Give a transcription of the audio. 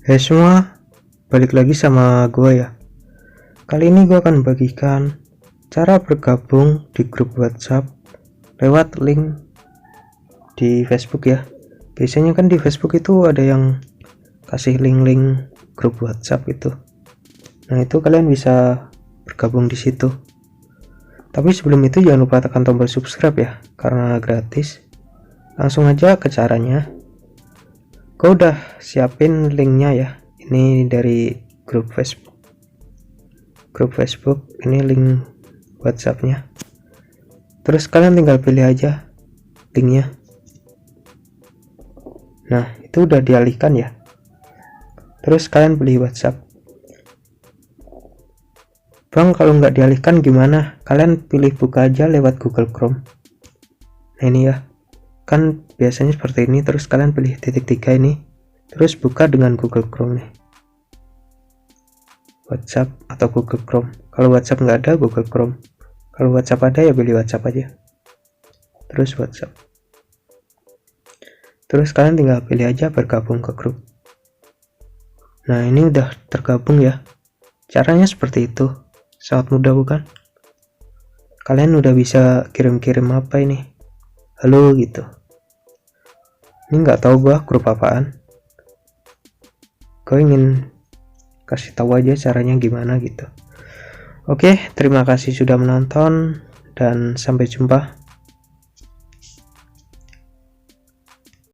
Hai semua, balik lagi sama gue ya. Kali ini gue akan bagikan cara bergabung di grup WhatsApp lewat link di Facebook ya. Biasanya kan di Facebook itu ada yang kasih link-link grup WhatsApp itu. Nah, itu kalian bisa bergabung di situ. Tapi sebelum itu jangan lupa tekan tombol subscribe ya, karena gratis. Langsung aja ke caranya. Gue udah siapin linknya ya. Ini dari grup Facebook, ini link WhatsAppnya. Terus kalian tinggal pilih aja linknya. Nah, itu udah dialihkan ya. Terus kalian pilih WhatsApp. Bang, kalau nggak dialihkan gimana? Kalian pilih buka aja lewat Google Chrome. Nah, ini ya, kan biasanya seperti ini. Terus kalian pilih titik 3 ini, terus buka dengan Google Chrome nih, WhatsApp atau Google Chrome. Kalau WhatsApp nggak ada, Google Chrome. Kalau WhatsApp ada ya pilih WhatsApp aja, terus WhatsApp. Terus kalian tinggal pilih aja bergabung ke grup. Nah, ini udah tergabung ya. Caranya seperti itu, sangat mudah bukan? Kalian udah bisa kirim-kirim apa ini, halo gitu. Ini nggak tahu gua grup apaan, gue ingin kasih tahu aja caranya gimana gitu. Oke, terima kasih sudah menonton dan sampai jumpa.